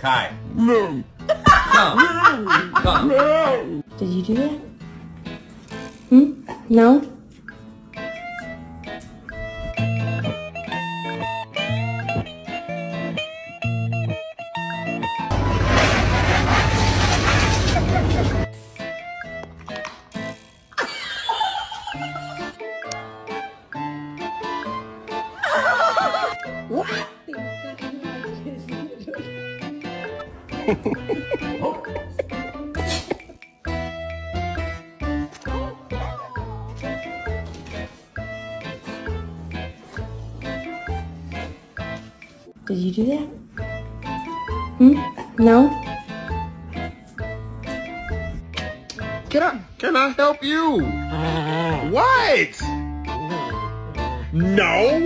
Kai. No. Come. Come. No. Did you do that? No? What? Did you do that? No? Can I help you? What? No?